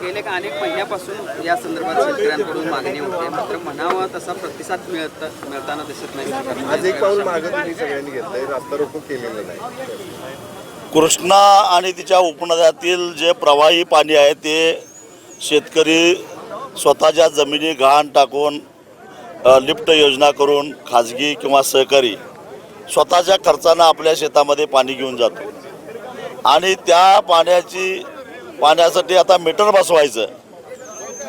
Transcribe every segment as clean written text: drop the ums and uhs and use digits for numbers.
गेले अनेक महिन्यापासून या संदर्भात शेतकऱ्यांकडून मागणी होते, मात्र म्हणावा तसा प्रतिसाद मिळताना दिसत नाही। आज एक पाऊल मागे तुम्ही सगळ्यांनी घेतलंय, रास्ता रोको केलेलं नाही। कृष्णा आणि तिच्या उपनद्यातील जे प्रवाही पाणी आहे ते शेतकरी स्वतःच्या जमिनी गहाण टाकून लिफ्ट योजना करून खाजगी किंवा सहकारी स्वतःच्या खर्चानं आपल्या शेतामध्ये पाणी घेऊन जातो आणि त्या पाण्यासाठी आता मीटर बसवायचं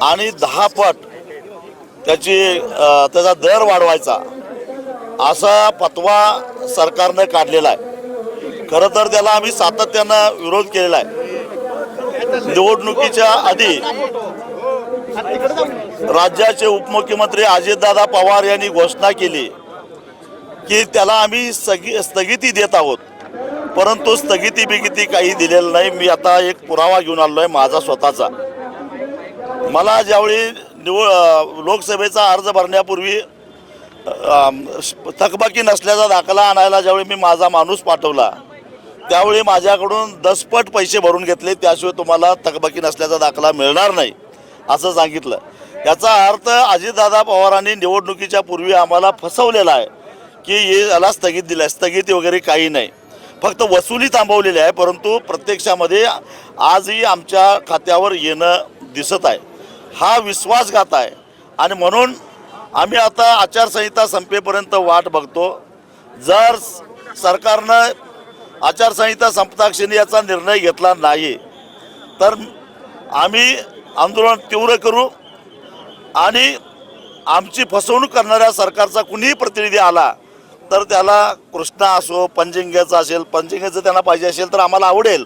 आणि 10 पट त्याचा दर वाढवायचा असा फतवा सरकारनं काढलेला आहे। खरं तर त्याला आम्ही सातत्यानं विरोध केलेला आहे। निवडणुकीच्या आधी राज्याचे उपमुख्यमंत्री अजितदादा पवार यांनी घोषणा केली की त्याला आम्ही स्थगिती देत आहोत, परंतु स्थगिती काही दिलेलं नाही। मी आता एक पुरावा घेऊन आलो आहे माझा स्वतःचा। मला ज्यावेळी लोकसभेचा अर्ज भरण्यापूर्वी थकबाकी नसल्याचा दाखला आणायला ज्यावेळी मी माझा माणूस पाठवला त्यावेळी माझ्याकडून 10 पट पैसे भरून घेतले, त्याशिवाय तुम्हाला थकबाकी नसल्याचा दाखला मिळणार नाही असं सांगितलं। याचा अर्थ अजितदादा पवारांनी निवडणुकीच्या पूर्वी आम्हाला फसवलेला आहे की याला स्थगिती वगैरे काही नाही, फक्त वसुली थांबवलेली आहे, परंतु प्रत्यक्षामध्ये आजही आमच्या खात्यावर येणं दिसत आहे। हा विश्वासघात आहे आणि म्हणून आम्ही आता आचारसंहिता संपेपर्यंत वाट बघतो। जर सरकारनं आचारसंहिता संपताक्षणी याचा निर्णय घेतला नाही तर आम्ही आंदोलन तीव्र करू आणि आमची फसवणूक करणाऱ्या सरकारचा कुणीही प्रतिनिधी आला तर त्याला कृष्णा असो पंचगंगेचा असेल, पंचगंगेचं त्यांना पाहिजे असेल तर आम्हाला आवडेल,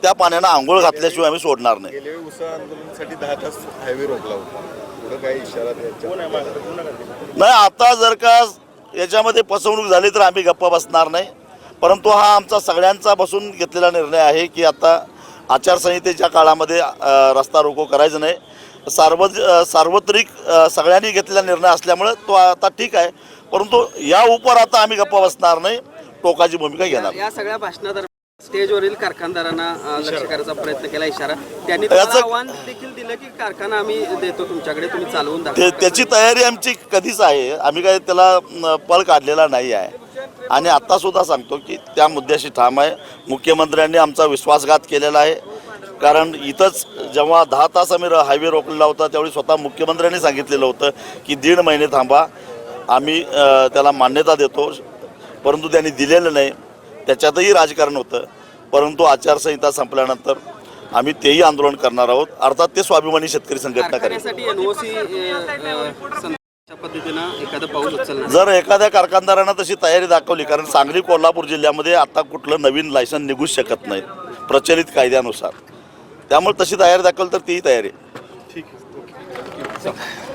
त्या पाण्यानं आंघोळ घातल्याशिवाय आम्ही सोडणार नाही। गेल्या उसा आंदोलनासाठी 10 तास हायवे रोखला होता, पुढे काही इशारा द्यायचा नाही। आता जर का याच्यामध्ये फसवणूक झाली तर आम्ही गप्पा बसणार नाही, परंतु हा आमचा सगळ्यांचा बसून घेतलेला निर्णय आहे की आता आचारसंहितेच्या काळामध्ये रस्ता रोको करायचं नाही। सार्वत्रिक सगळ्यांनी घेतलेला निर्णय असल्यामुळे तो आता ठीक आहे, परंतु या उपर आता आम्ही गप्पा बसणार नाही, टोकाची भूमिका घेणार। या सगळ्या भाषणादरम्यान स्टेजवरील कारखानदारांना लक्ष करायचा प्रयत्न केला, इशारा त्यांनी आव्हान देखील दिलं की कारखाना आम्ही देतो तुमच्याकडे, तुम्ही चालवून दाखवा। त्याची तयारी आमची कधीच आहे, आम्ही काय त्याला पळ काढलेला नाही आहे आणि आता सुद्धा सांगतो की त्या मुद्द्याशी ठाम आहे। मुख्यमंत्र्यांनी आमचा विश्वासघात केलेला आहे, कारण इथंच जेव्हा 10 तास आम्ही हायवे रोखलेला होता त्यावेळी स्वतः मुख्यमंत्र्यांनी सांगितलेलं होतं की 1.5 महिने थांबा, आम्ही त्याला मान्यता देतो, परंतु त्यांनी दिलेलं नाही। त्याच्यातही राजकारण होतं, परंतु आचारसंहिता संपल्यानंतर आम्ही तेही आंदोलन करणार आहोत, अर्थात ते स्वाभिमानी शेतकरी संघटना करेल। जर एखाद्या कारखानदारानं तशी तयारी दाखवली, कारण सांगली कोल्हापूर जिल्ह्यामध्ये आता कुठलं नवीन लायसन निघूच शकत नाही प्रचलित कायद्यानुसार, त्यामुळे तशी तयारी दाखवली तर तीही तयारी। ठीक आहे।